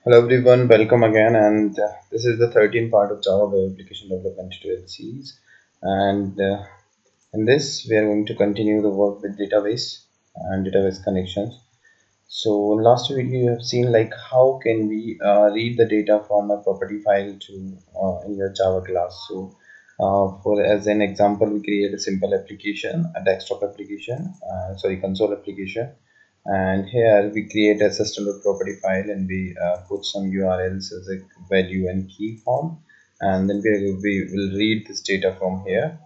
Hello everyone, welcome again, and this is the 13th part of Java Web Application Development Tutorial series. And in this, we are going to continue the work with database and database connections. So in last video, you have seen like how can we read the data from a property file to in your Java class. So for as an example, we create a simple application, a desktop application, console application, and here we create a system.property file and we put some URLs as a value and key form, and then we will read this data from here.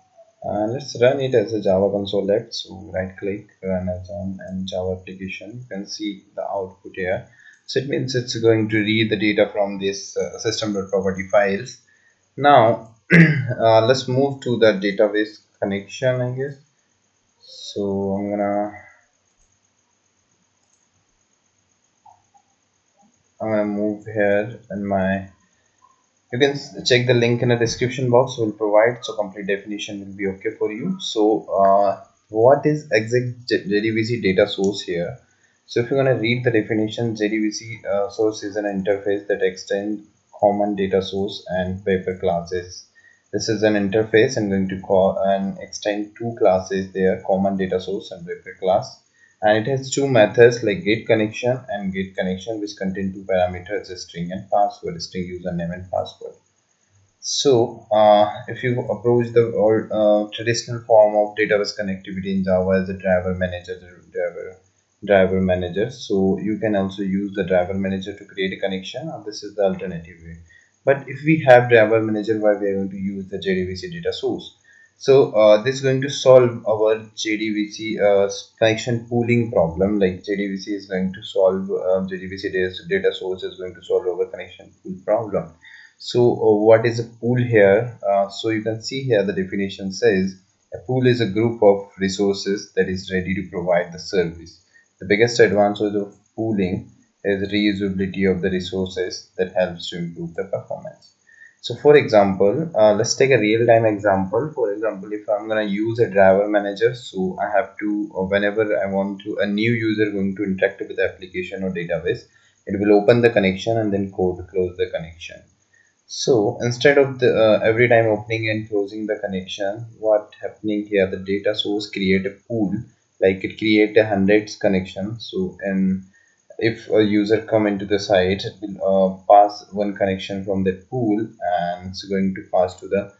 Let's run it as a Java console act. So right click, run as on, and Java application. You can see the output here. So it means it's going to read the data from this system.property files. Now let's move to the database connection, I guess. So I'm gonna move here in my. You can check the link in the description box. Will provide, so complete definition will be okay for you. So what is exact JDBC data source here? So if you're going to read the definition, JDBC source is an interface that extends common data source and paper classes. This is an interface and going to call and extend two classes there, common data source and paper class. And it has two methods like get connection and get connection, which contain two parameters, a string and password, string username and password. So if you approach the traditional form of database connectivity in Java as a driver manager, so you can also use the driver manager to create a connection, or this is the alternative way. But if we have driver manager, why we are going to use the JDBC data source? So this is going to solve our JDBC connection pooling problem. Like JDBC is going to solve JDBC data source is going to solve our connection pool problem. So what is a pool here? So you can see here the definition says a pool is a group of resources that is ready to provide the service. The biggest advantage of pooling is reusability of the resources that helps to improve the performance. So for example, let's take a real-time example. For example, if I'm going to use a driver manager, so I have to, whenever I want to, a new user going to interact with the application or database, it will open the connection and then code close the connection. So instead of the every time opening and closing the connection, what happening here, the data source create a pool, like it create a hundreds connection. So and if a user come into the site, it will pass one connection from that pool and it's going to pass to the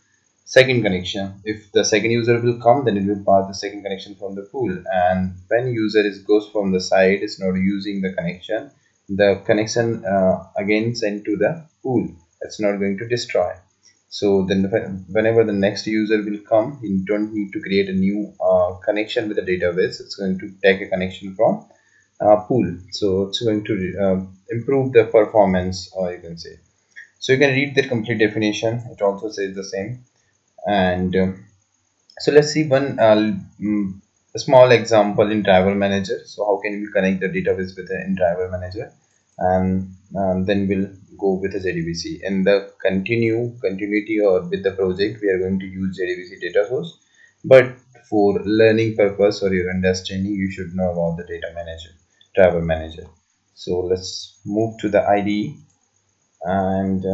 second connection. If the second user will come, then it will pass the second connection from the pool, and when user goes from the site, is not using the connection again sent to the pool. It's not going to destroy. So then whenever the next user will come, you don't need to create a new connection with the database. It's going to take a connection from pool. So it's going to improve the performance, or you can say. So you can read the complete definition. It also says the same. And so let's see one a small example in driver manager. So how can we connect the database with in driver manager, and then we'll go with the JDBC. In the continuity or with the project, we are going to use JDBC data source, but for learning purpose or your understanding, you should know about the driver manager. So let's move to the IDE, and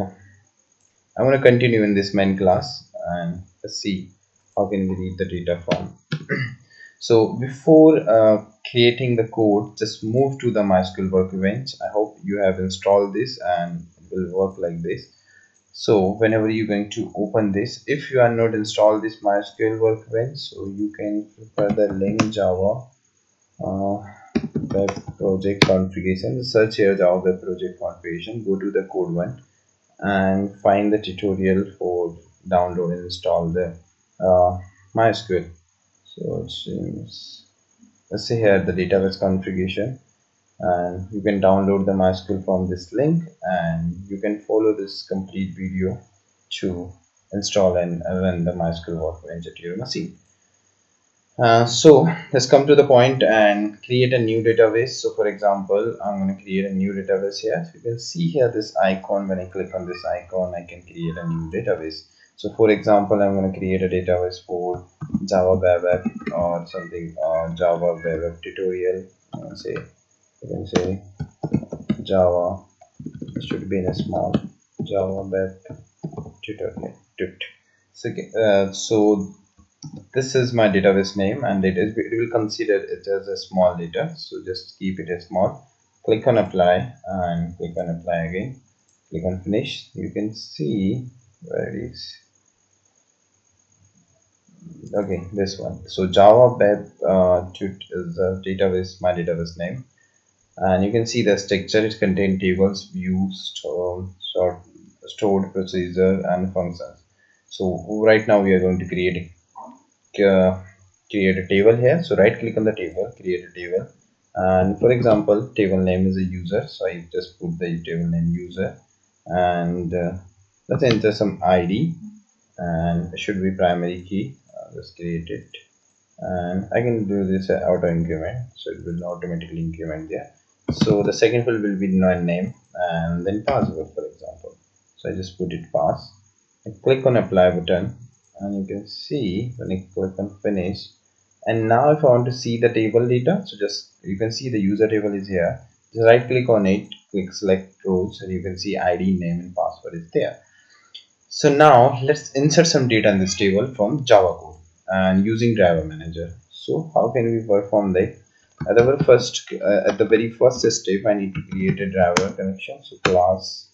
I'm going to continue in this main class, and let's see how can we read the data from. So before creating the code, just move to the MySQL workbench. I hope you have installed this and it will work like this. So whenever you're going to open this, if you are not installed this MySQL workbench, so you can prepare the link Java web project configuration. Search here Java web project configuration, go to the code one and find the tutorial for download and install the MySQL. So it seems, let's see here the database configuration, and you can download the MySQL from this link, and you can follow this complete video to install and run the MySQL workbench at your machine. So let's come to the point and create a new database. So for example, I'm going to create a new database here. So you can see here this icon. When I click on this icon, I can create a new database. So for example, I'm going to create a database for Java web app or something, Java web app tutorial. You can say Java It should be in a small Java web tutorial. So, so this is my database name, and it will consider it as a small data, so just keep it as small. Click on apply and click on apply again, click on finish. You can see where it is. Okay, this one. So Java web tut is the database, my database name, and you can see the structure. It contains tables, views, stored procedure, and functions. So right now we are going to uh, create a table here. So right click on the table, create a table, and for example table name is a user, so I just put the table name user, and let's enter some ID, and it should be primary key. Just create it, and I can do this auto increment, so it will automatically increment there. So the second field will be name, and then password, for example. So I just put it pass. I click on apply button, and you can see when I click on finish. And now if I want to see the table data, so just you can see the user table is here. Just right click on it, click select rows, and you can see ID, name, and password is there. So now let's insert some data in this table from Java code and using driver manager. So how can we perform that? At the very first step, I need to create a driver connection. So class.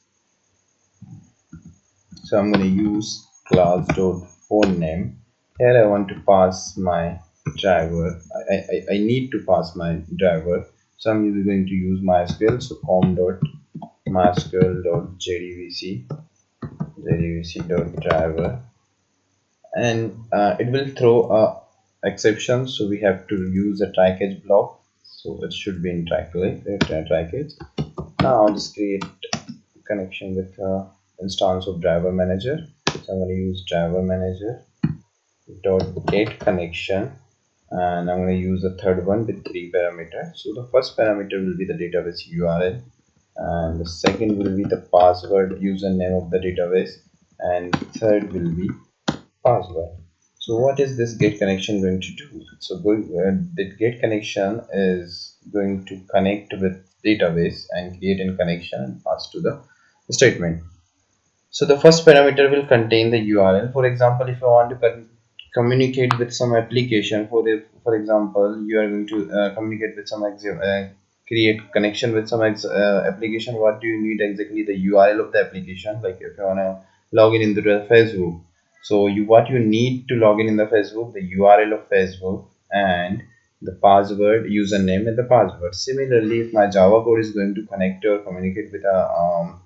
So I'm going to use class dot phone name. Here I want to pass my driver. I need to pass my driver. So I'm going to use MySQL. So com dot MySQL dot JDBC driver, and it will throw a exception, so we have to use a try catch block, so it should be in try catch. Now I'll just create connection with instance of driver manager. So I'm going to use driver manager dot get connection, and I'm going to use the third one with 3 parameters. So the first parameter will be the database URL, and the second will be the password username of the database, and third will be password. So what is this get connection going to do? So the get connection is going to connect with database and create a connection and pass to the statement. So the first parameter will contain the URL. For example, if I want to communicate with some application, for example, you are going to communicate with some create connection with some application. What do you need exactly? The URL of the application. Like if you want to log in into the Facebook, so what you need to log in the Facebook, the URL of Facebook, and the password, username, and the password. Similarly, if my Java code is going to connect or communicate with a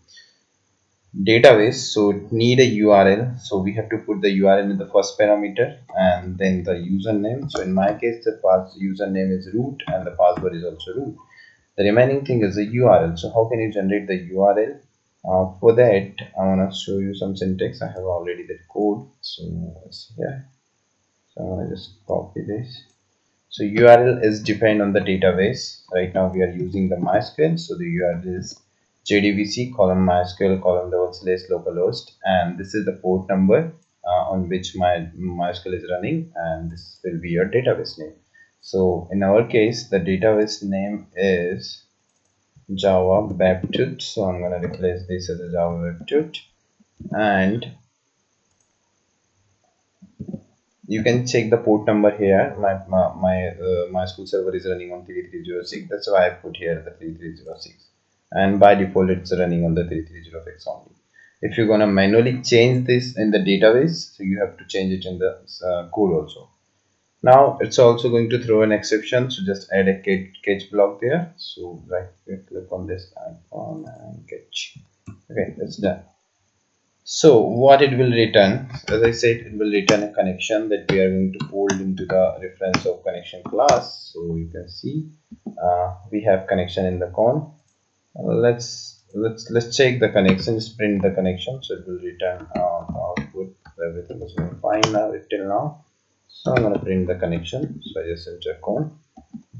database, so it need a URL, so we have to put the URL in the first parameter, and then the username. So in my case, the username is root and the password is also root. The remaining thing is the URL. So how can you generate the URL? For that, I want to show you some syntax. I have already the code, so it's here. So I'm going to just copy this. So URL is defined on the database. Right now we are using the MySQL, so the URL is JDBC column MySQL column / localhost, and this is the port number on which my MySQL is running, and this will be your database name. So in our case, the database name is Java Webtut. So I'm going to replace this as a Java Webtut, and you can check the port number here. My school server is running on 3306. That's why I put here the 3306, and by default it's running on the 3306 only. If you're gonna manually change this in the database, so you have to change it in the code also. Now it's also going to throw an exception, so just add a catch block there. So right click on this icon and catch. Okay, that's done. So what it will return, as I said, it will return a connection that we are going to hold into the reference of connection class. So you can see we have connection in the con. Let's check the connection. Just print the connection, so it will return output. Everything is going fine now till now. So I'm going to print the connection. So I just enter con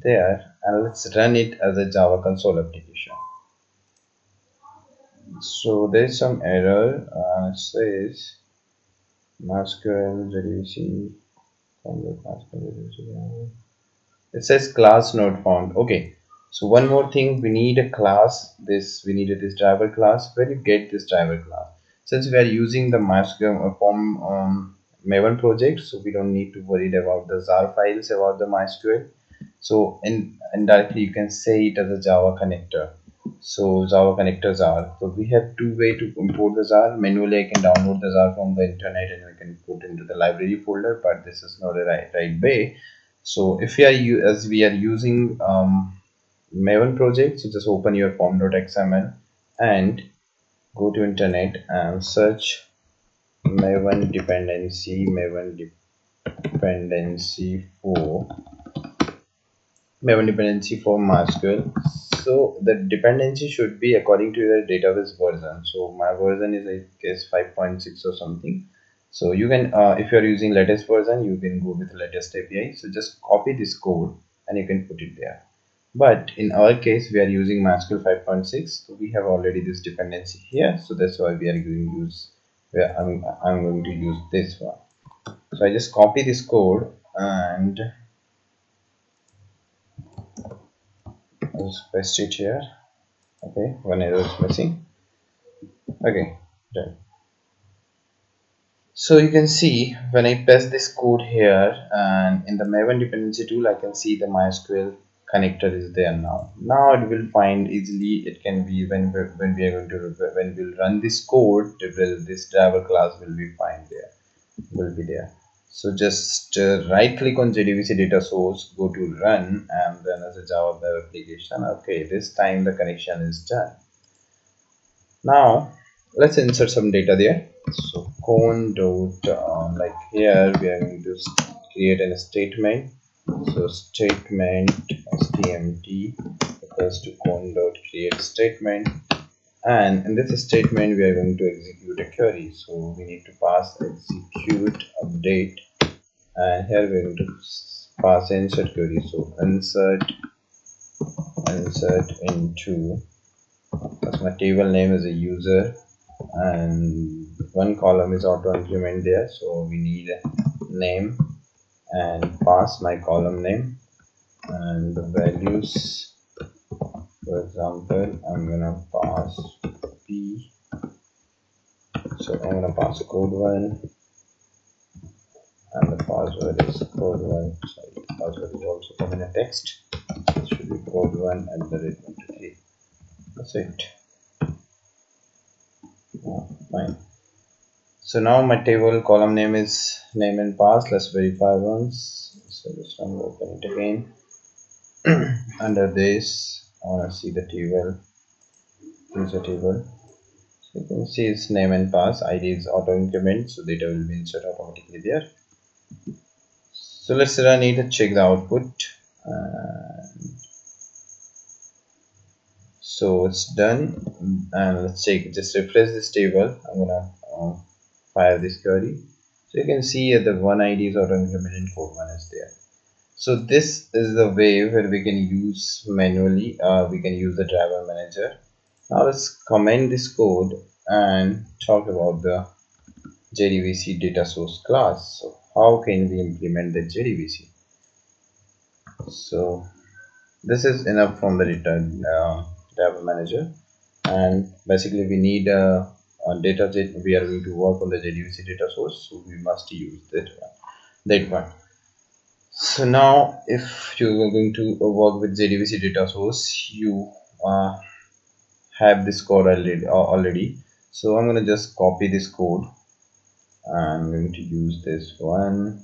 there, and let's run it as a Java console application. So there's some error. It says MySQL JDBC. It says class not found. Okay, So one more thing, we need a class. We needed this driver class. Where you get this driver class? Since we are using the MySQL form Maven project, so we don't need to worry about the jar files about the MySQL. So indirectly you can say it as a Java connector. So Java connectors are. So we have two ways to import the jar. Manually, I can download the jar from the internet and we can put into the library folder. But this is not the right way. So if we are as we are using Maven project, so just open your form.xml and go to internet and search Maven dependency for MySQL. So the dependency should be according to your database version. So my version is I guess 5.6 or something. So you can if you are using latest version, you can go with latest API. So just copy this code and you can put it there. But in our case, we are using MySQL 5.6, so we have already this dependency here. So that's why we are going to use where I'm going to use this one. So I just copy this code and I'll just paste it here. Okay, one error is missing. Okay, done. So you can see when I paste this code here and in the Maven dependency tool, I can see the MySQL connector is there now. Now it will find easily. It can be when we are going to when we'll run this code, this driver class will be fine there. Will be there. So just right click on JDBC data source, go to run and then as a Java web application. Okay, this time the connection is done. Now let's insert some data there. So con dot like here we are going to create a statement. So statement stmt equals to con dot create statement, and in this statement we are going to execute a query. So we need to pass execute update, and here we are going to pass insert query. So insert into, as my table name is a user and one column is auto increment there, so we need a name and pass my column name and the values. For example, I'm gonna pass p, so I'm gonna pass code 1 and the password is code 1. Sorry, the password is also coming in a text. It should be code 1 at the rate 123. That's it. Fine. So now my table column name is name and pass. Let's verify once. So this one will open it again. Under this, I want to see the table, user table. So you can see its name and pass. ID is auto increment, so data will be inserted automatically there. So let's run it and check the output. So it's done, and let's check. Just refresh this table. I'm gonna fire this query. So you can see the one ID is auto increment and code 1 is there. So this is the way where we can use manually. We can use the driver manager. Now let's comment this code and talk about the JDBC data source class. So how can we implement the JDBC? So this is enough from the driver manager, and basically we need a data. We are going to work on the JDBC data source, so we must use that one. So now if you are going to work with JDBC data source, you have this code already. So I'm going to just copy this code. I'm going to use this one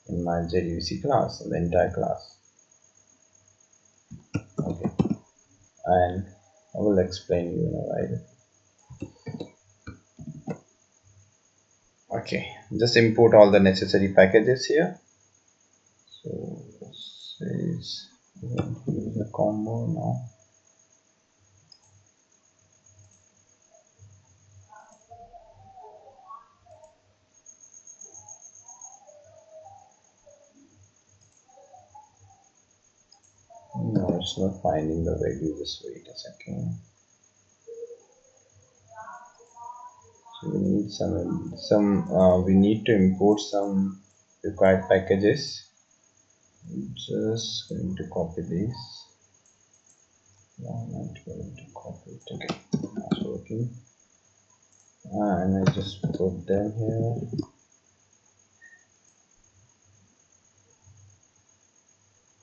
in my JDBC class, the entire class. Okay, and I will explain you in a while. Okay, just import all the necessary packages here. So this is the combo now. No, it's not finding the value. Just wait a second. So we need we need to import some required packages. Just going to copy this. I'm not going to copy it. Okay, that's working. And I just put them here.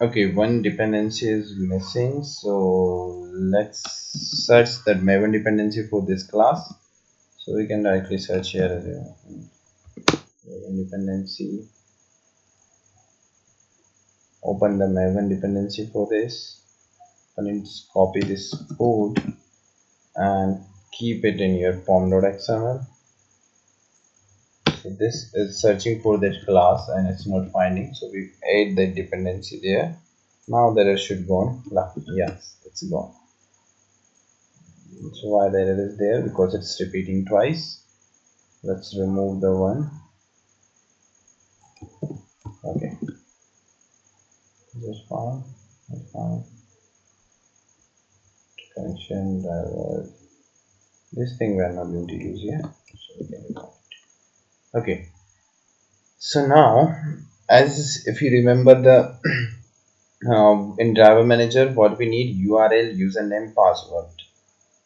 Okay, one dependency is missing, so let's search that Maven dependency for this class. So we can directly search here as Maven dependency. Open the Maven dependency for this, and just copy this code and keep it in your pom.xml. So this is searching for that class and it's not finding, so we add the dependency there. Now the error should go on. Yes, it's gone. So why the error is there? Because it's repeating twice. Let's remove the one. Okay, just fine. That's fine. Connection driver. This thing we are not going to use here, so we can remove it. Okay. So now, as if you remember the in driver manager, what we need: URL, username, password.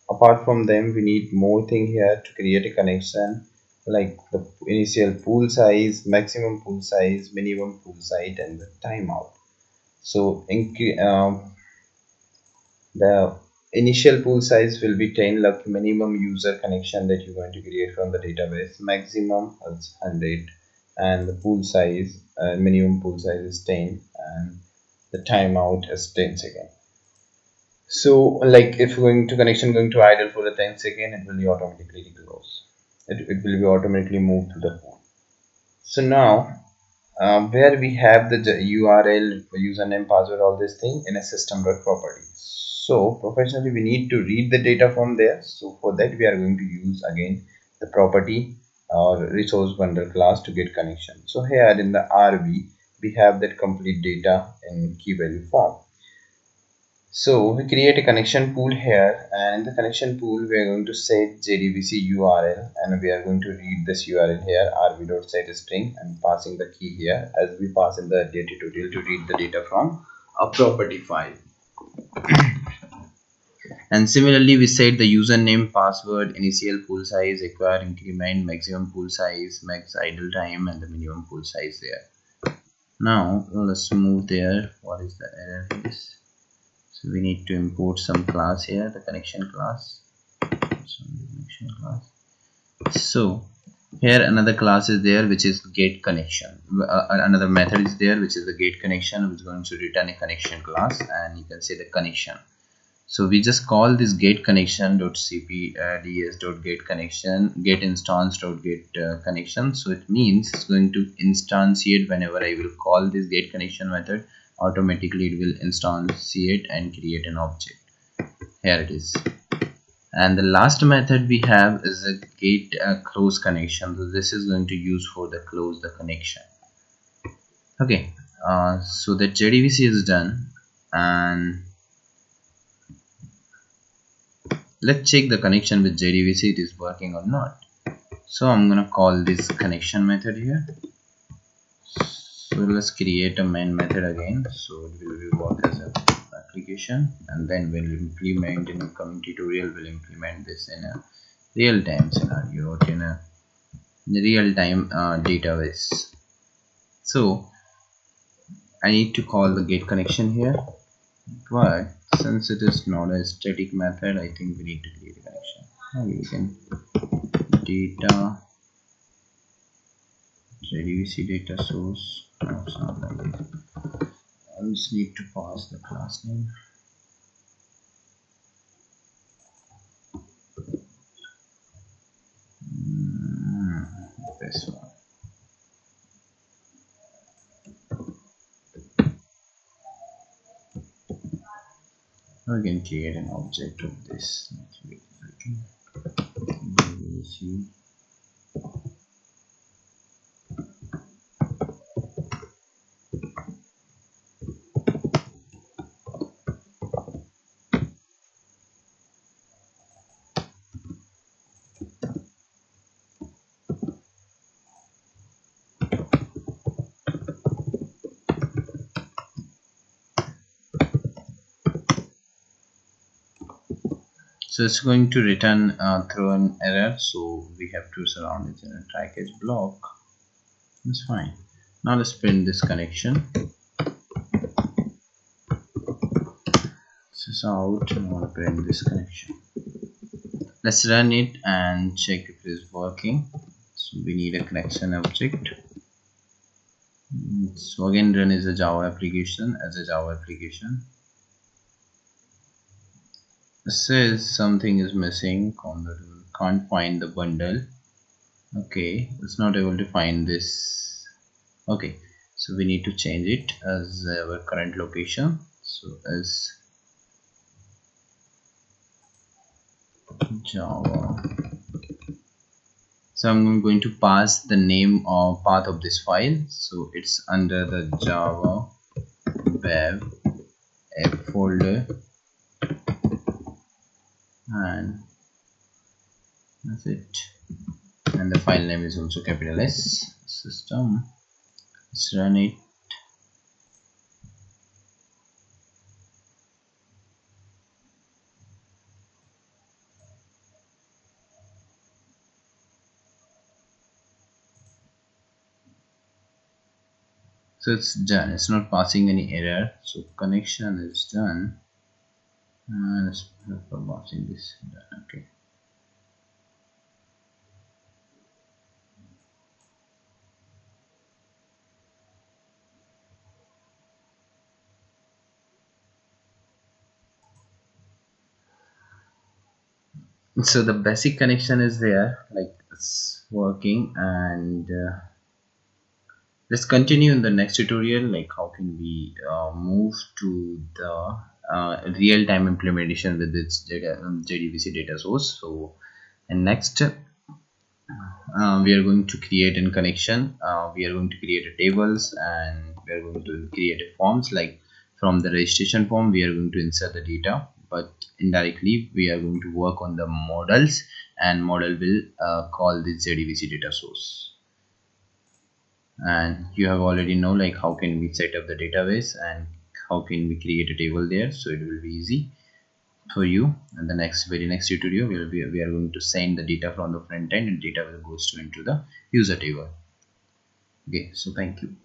Apart from them, we need more thing here to create a connection, like the initial pool size, maximum pool size, minimum pool size, and the timeout. So the initial pool size will be 10, like minimum user connection that you're going to create from the database. Maximum is 100, and the pool size, minimum pool size is 10, and the timeout is 10 seconds. So like if going to connection going to idle for the 10 second, it will be automatically close. It will be automatically moved to the pool. So now where we have the URL, username, password, all this thing in a system.property. So professionally we need to read the data from there. So for that we are going to use again the property or resource bundle class to get connection. So here in the RV we have that complete data in key value form. So we create a connection pool here, and in the connection pool we are going to set JDBC URL, and we are going to read this URL here rv.setString and passing the key here as we pass in the data tutorial to read the data from a property file. And similarly we set the username, password, initial pool size, acquire, increment, maximum pool size, max idle time, and the minimum pool size there. Now let's move there. What is the error is? So we need to import some class here, the connection class. So here another class is there which is get connection. Another method is there which is the get connection, which is going to return a connection class, and you can say the connection. So we just call this get connection .cpds.get connection get instance.get connection. So it means it's going to instantiate whenever I will call this get connection method. Automatically it will instantiate and create an object. Here it is. And the last method we have is a get close connection. So this is going to use for the close the connection. Okay, so the JDBC is done, and let's check the connection with JDBC, it is working or not. So I'm gonna call this connection method here. So let's create a main method again. So it will work as an application, and then we'll implement in a coming tutorial. We'll implement this in a real-time scenario, in a real-time database. So I need to call the get connection here, but since it is not a static method, I think we need to create a connection. Maybe we can data JDBC data source. No, it's not like it. I just need to pass the class name. This one. We can create an object of this. Let's wait a second. So it's going to return through an error, so we have to surround it in a try catch block. That's fine. Now let's print this connection. This is out. I want to print this connection. Let's run it and check if it is working. So we need a connection object. So again, run is a Java application as a Java application. It says something is missing. Can't find the bundle. Okay, it's not able to find this. Okay, so we need to change it as our current location. So as Java. So I'm going to pass the name or path of this file. So it's under the Java web app folder, and that's it. And the file name is also capital S. System. Let's run it. So it's done. It's not passing any error. So connection is done. And let's for passing this done. Okay. So the basic connection is there, like it's working, and let's continue in the next tutorial, like how can we move to the real-time implementation with its JDBC data source. So and next we are going to create a connection, we are going to create a tables, and we are going to create a forms. Like from the registration form we are going to insert the data, but indirectly we are going to work on the models, and model will call this JDBC data source. And you have already know like how can we set up the database and how can we create a table there, so it will be easy for you. And the very next tutorial we are going to send the data from the front end, and data will goes to into the user table. Okay, so thank you.